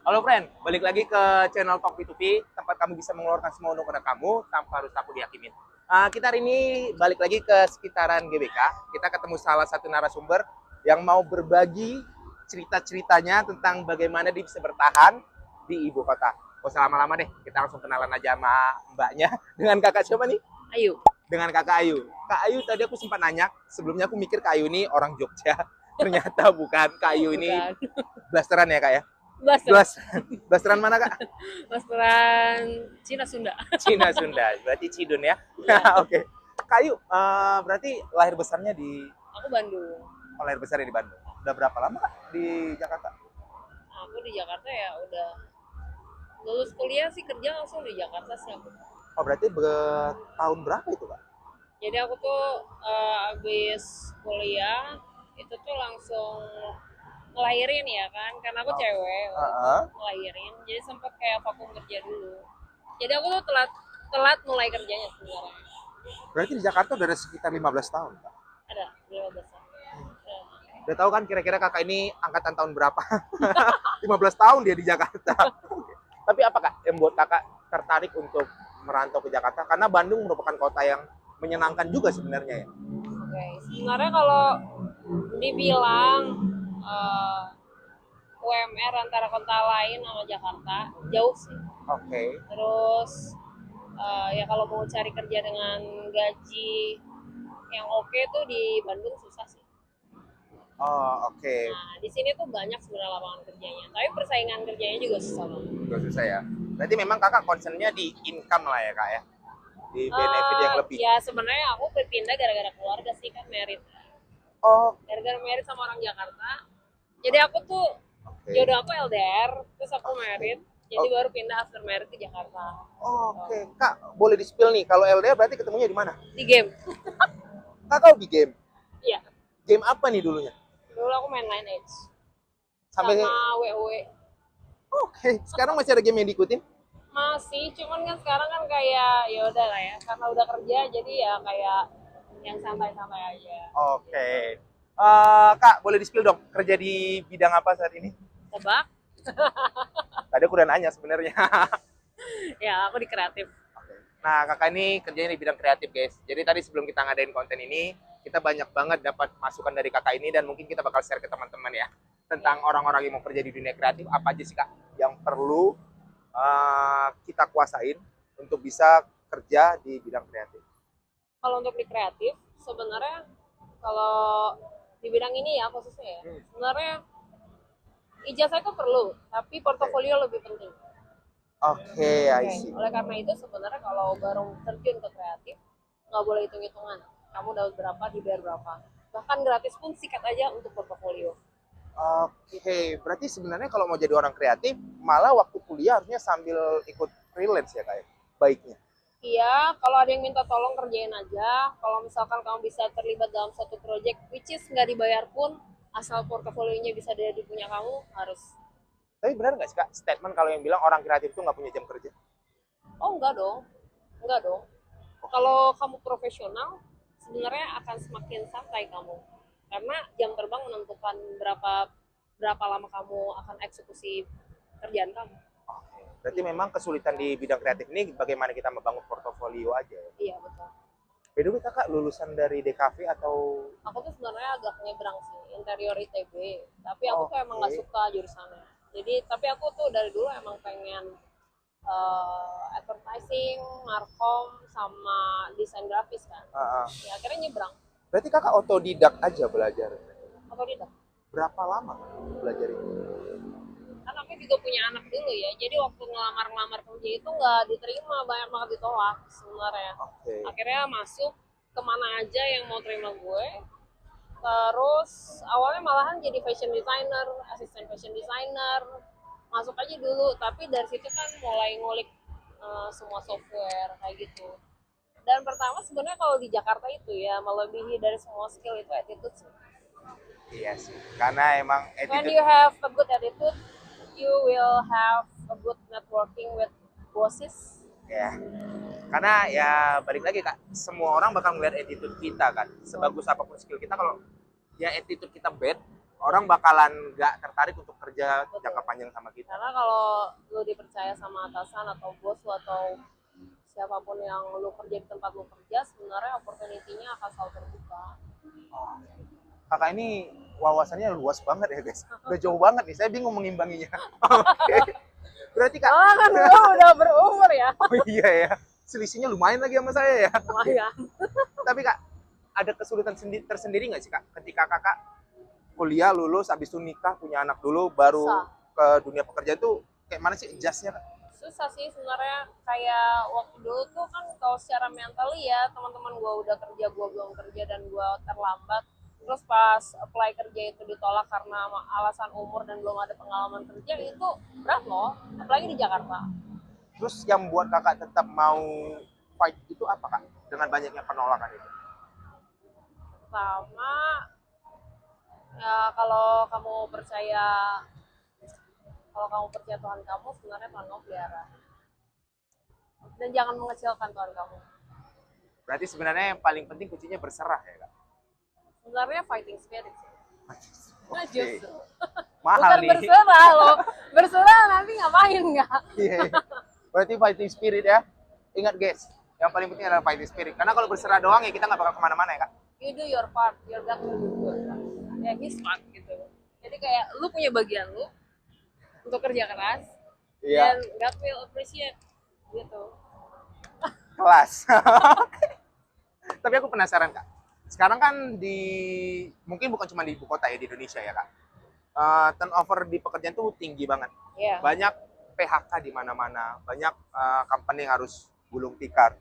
Halo friend, balik lagi ke channel Talk P2P, tempat kamu bisa mengeluarkan semua undang-undang kamu tanpa harus takut dihakimi. Kita hari ini balik lagi ke sekitaran GBK. Kita ketemu salah satu narasumber yang mau berbagi cerita-ceritanya tentang bagaimana dia bisa bertahan di ibu kota. Gak usah lama-lama deh, kita langsung kenalan aja sama mbaknya. Dengan kakak siapa nih? Ayu. Dengan kakak Ayu. Kak Ayu tadi aku sempat nanya, sebelumnya aku mikir Kak Ayu ini orang Jogja. Ternyata bukan, Kak Ayu ini Bukan. blasteran ya kak ya? Blasteran. Blasteran mana kak? Blasteran Cina Sunda. Cina Sunda, berarti Cidun ya. Iya. Oke. Kayu, berarti lahir besarnya di Aku Bandung. lahir besarnya di Bandung. Udah berapa lama kak di Jakarta? Aku di Jakarta ya udah lulus kuliah sih kerja langsung di Jakarta sih aku. Oh berarti tahun berapa itu kak? Jadi aku tuh habis kuliah itu tuh langsung ngelahirin ya kan, karena aku Oh, cewek waktu itu uh-uh. ngelahirin, jadi sempet kayak vakum kerja dulu. Jadi aku tuh telat telat mulai kerjanya sebenarnya. Berarti di Jakarta udah ada sekitar 15 tahun kak. Ada 15 tahun. Ya. Udah tahu kan kira-kira kakak ini angkatan tahun berapa? 15 tahun dia di Jakarta. Tapi apakah yang buat kakak tertarik untuk merantau ke Jakarta? Karena Bandung merupakan kota yang menyenangkan juga sebenarnya ya. Oke, sebenarnya kalau dibilang eh, UMR antara kota lain sama Jakarta jauh sih. Oke. Terus ya kalau mau cari kerja dengan gaji yang oke tuh di Bandung susah sih. Oh, oke. Nah di sini tuh banyak sebenarnya lapangan kerjanya, tapi persaingan kerjanya juga susah banget. Gak susah ya. Berarti memang kakak concernnya di income lah ya kak ya. Di benefit yang lebih. Ya sebenarnya aku berpindah gara-gara keluarga sih kan merit. Oh, Gara-gara merit sama orang Jakarta. Jadi aku tuh oke. jodoh aku LDR, terus aku merit, jadi Oh, baru pindah after merit ke Jakarta. oke. Kak, boleh di-spill nih. Kalau LDR berarti ketemunya di mana? Di game. Kakak di game. Iya, Game apa nih dulunya? dulu aku main Lineage Sampai sama WoW. oke. Sekarang masih ada game yang diikutin? Masih, cuman kan sekarang kan kayak ya udah lah ya, karena udah kerja jadi ya kayak yang santai-santai aja. Oke. Kak, boleh di-spill dong. Kerja di bidang apa saat ini? Tebak? Tadi aku udah nanya sebenarnya. Ya, aku di kreatif. Nah, kakak ini kerjanya di bidang kreatif, guys. Jadi tadi sebelum kita ngadain konten ini, kita banyak banget dapat masukan dari kakak ini dan mungkin kita bakal share ke teman-teman ya. Tentang orang-orang yang mau kerja di dunia kreatif, apa aja sih kak yang perlu kita kuasain untuk bisa kerja di bidang kreatif. Kalau untuk di kreatif, sebenarnya kalau di bidang ini ya khususnya ya, sebenarnya ijazah itu perlu, tapi portofolio lebih penting. Oke, I Oke, see. oleh karena itu sebenarnya kalau baru terjun ke kreatif, nggak boleh hitung-hitungan. Kamu dapat berapa, dibayar berapa. Bahkan gratis pun sikat aja untuk portofolio. Oke, berarti sebenarnya kalau mau jadi orang kreatif, malah waktu kuliah harusnya sambil ikut freelance ya kayak baiknya. Iya, kalau ada yang minta tolong kerjain aja. Kalau misalkan kamu bisa terlibat dalam suatu project, which is nggak dibayar pun, asal portofolionya bisa ada di punya kamu, harus. Tapi benar nggak sih kak statement kalau yang bilang orang kreatif itu nggak punya jam kerja? Oh, enggak dong. Enggak dong. Kalau kamu profesional, sebenarnya akan semakin santai kamu. Karena jam terbang menentukan berapa berapa lama kamu akan eksekusi kerjaan kamu. Berarti memang kesulitan di bidang kreatif ini bagaimana kita membangun portofolio aja ya. Iya, betul. By the way kakak lulusan dari DKV atau Aku tuh sebenarnya agak nyebrang sih, interior ITB. Tapi aku tuh emang nggak suka jurusannya. Jadi, tapi aku tuh dari dulu emang pengen advertising, markom, sama desain grafis kan. Ya akhirnya nyebrang. berarti kakak otodidak aja belajar. Otodidak. Berapa lama belajar itu? Kan aku juga punya anak dulu ya, jadi waktu ngelamar-ngelamar kerja itu nggak diterima, banyak banget ditolak sebenarnya. Oke. Akhirnya masuk kemana aja yang mau terima gue. Terus awalnya malahan jadi fashion designer, asisten fashion designer, masuk aja dulu. Tapi dari situ kan mulai ngulik semua software kayak gitu. Dan pertama sebenarnya kalau di Jakarta itu ya melebihi dari semua skill itu attitude sih. Iya sih. Karena emang When attitude you have a good attitude, you will have a good networking with bosses. ya. Karena ya balik lagi kak, semua orang bakal ngeliat attitude kita kan. Sebagus apapun skill kita kalau ya attitude kita bad, orang bakalan nggak tertarik untuk kerja Betul. jangka panjang sama kita. Karena kalau lu dipercaya sama atasan atau bos lu atau siapapun yang lu kerja di tempat lu kerja, sebenarnya opportunity-nya akan selalu terbuka. Kakak ini wawasannya luas banget ya guys. Udah jauh banget nih, saya bingung mengimbanginya. Oke. Berarti Kak, Oh kan lu udah berumur ya. oh iya ya, selisihnya lumayan lagi sama saya ya. Lumayan. Tapi Kak, ada kesulitan tersendiri nggak sih Kak ketika Kakak kuliah lulus, habis itu nikah, punya anak dulu, baru Susah. ke dunia pekerjaan tuh kayak mana sih adjust-nya Kak? Susah sih sebenarnya, kayak waktu dulu tuh kan kalau secara mental ya teman-teman gue udah kerja, gue belum kerja dan gue terlambat. Terus pas apply kerja itu ditolak karena alasan umur dan belum ada pengalaman kerja, itu berat loh, apalagi di Jakarta. Terus yang buat Kakak tetap mau fight itu apa Kak? Dengan banyaknya penolakan itu? Sama ya, kalau kamu percaya Tuhan kamu, sebenarnya Tuhan kamu pelihara. Dan jangan mengecilkan Tuhan kamu. Berarti sebenarnya yang paling penting kuncinya berserah ya Kak? Sebenarnya fighting spirit sih. Nah, Oke. justru. Mahal Bukan nih. berserah loh. Berserah nanti ngapain nggak? Iya. Berarti fighting spirit ya. Ingat guys, yang paling penting adalah fighting spirit. Karena kalau berserah doang ya kita nggak bakal kemana-mana ya Kak? You do your part, your God will do good. Ya his part gitu. Jadi kayak lu punya bagian lu untuk kerja keras, dan God will appreciate gitu. Kelas. Tapi aku penasaran Kak. Sekarang kan mungkin bukan cuma di ibu kota ya, di Indonesia ya Kak. Turnover di pekerjaan tuh tinggi banget. Iya. Banyak PHK di mana-mana, banyak company yang harus gulung tikar.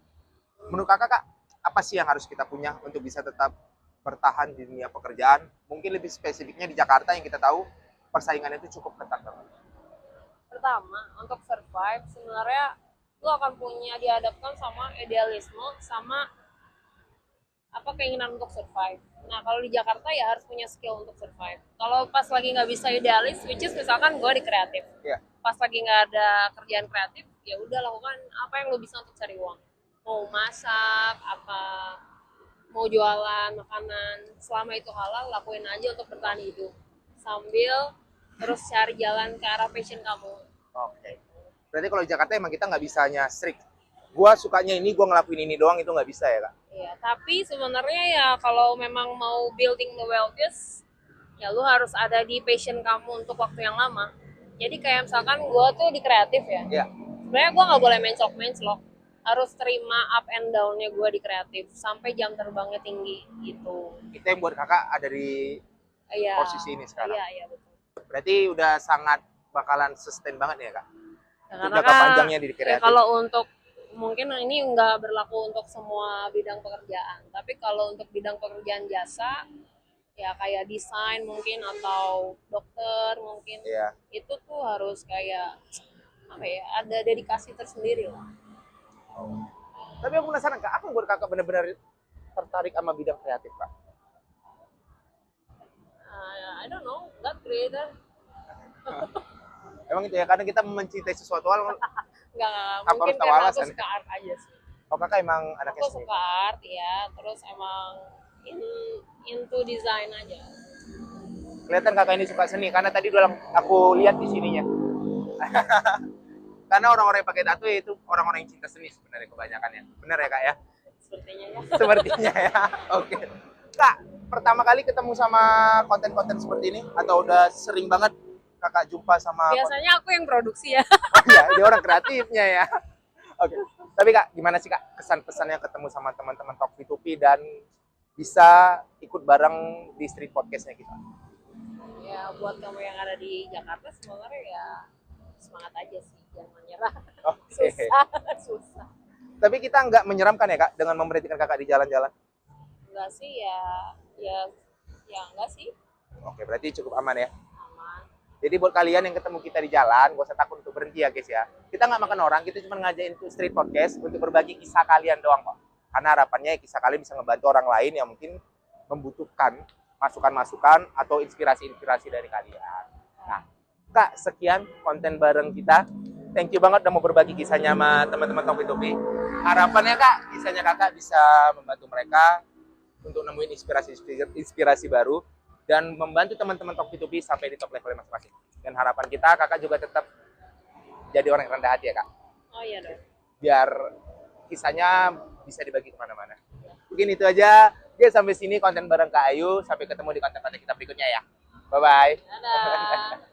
Menurut Kakak Kak, apa sih yang harus kita punya untuk bisa tetap bertahan di dunia pekerjaan? Mungkin lebih spesifiknya di Jakarta yang kita tahu persaingannya itu cukup ketat banget. Pertama, untuk survive sebenarnya lu akan dihadapkan sama idealisme sama keinginan untuk survive. Nah, kalau di Jakarta ya harus punya skill untuk survive. Kalau pas lagi nggak bisa idealis, which is misalkan gue di kreatif. Iya. Pas lagi nggak ada kerjaan kreatif, ya udah lakukan apa yang lu bisa untuk cari uang. Mau masak, mau jualan makanan, selama itu halal, lakuin aja untuk bertahan hidup. Sambil terus cari jalan ke arah passion kamu. Oke. Berarti kalau di Jakarta emang kita nggak bisanya strict. Gua sukanya ini, gua ngelakuin ini doang, itu nggak bisa ya Kak? Iya, tapi sebenarnya ya kalau memang mau building the wealthiest, ya lu harus ada di passion kamu untuk waktu yang lama. Jadi kayak misalkan gue tuh di kreatif ya. Iya. Sebenarnya gue nggak boleh menclok. Harus terima up and down-nya gue di kreatif sampai jam terbangnya tinggi gitu. Itu yang buat Kakak ada di Iya. posisi ini sekarang. Iya betul. Berarti udah sangat bakalan sustain banget ya Kak? Ya, Untuk jangka panjangnya di kreatif. Ya, kalau untuk mungkin ini nggak berlaku untuk semua bidang pekerjaan, tapi kalau untuk bidang pekerjaan jasa ya kayak desain mungkin atau dokter mungkin, Iya. itu tuh harus kayak ada dedikasi tersendiri lah. Tapi aku penasaran Kak, apa yang buat Kakak benar-benar tertarik sama bidang kreatif Kak? I don't know, God creator. Emang itu ya, kadang kita mencintai sesuatu hal Nggak, Apa mungkin harus tahu karena alasan? aku suka art aja sih. Oh Kakak emang anaknya Aku seni. suka art ya, terus emang into design aja. Kelihatan Kakak ini suka seni, karena tadi udah aku lihat di sininya. Karena orang-orang yang pakai tato itu orang-orang yang cinta seni sebenarnya kebanyakan ya. Bener ya Kak ya? Sepertinya ya. Sepertinya ya. Oke. Kak, pertama kali ketemu sama konten-konten seperti ini atau udah sering banget Kakak jumpa sama Biasanya aku yang produksi ya. Oh iya, dia orang kreatifnya ya. Oke. Tapi Kak, gimana sih Kak kesan-pesannya ketemu sama teman-teman Talk P2P dan bisa ikut bareng di street podcastnya kita? Ya buat kamu yang ada di Jakarta sebenarnya ya semangat aja sih, jangan menyerah. Oke. Susah. Tapi kita nggak menyeramkan ya Kak dengan memberhentikan Kakak di jalan-jalan? Enggak sih ya enggak sih, Oke, berarti cukup aman ya. aman. Jadi buat kalian yang ketemu kita di jalan, gak usah takut untuk berhenti ya guys ya. Kita nggak makan orang, kita cuma ngajain tuh street podcast untuk berbagi kisah kalian doang kok. Karena harapannya kisah kalian bisa ngebantu orang lain yang mungkin membutuhkan masukan-masukan atau inspirasi-inspirasi dari kalian. Nah, Kak, sekian konten bareng kita. Thank you banget udah mau berbagi kisahnya sama teman-teman Talk P2P. Harapannya Kak, kisahnya Kakak bisa membantu mereka untuk nemuin inspirasi baru dan membantu teman-teman Talk P2P sampai di top level masing-masing. Dan harapan kita kakak juga tetap jadi orang yang rendah hati ya kak. Oh iya dong. Biar kisahnya bisa dibagi kemana-mana. Mungkin itu aja. Oke, sampai sini konten bareng Kak Ayu. Sampai ketemu di konten-konten kita berikutnya ya. Bye-bye. Dadah.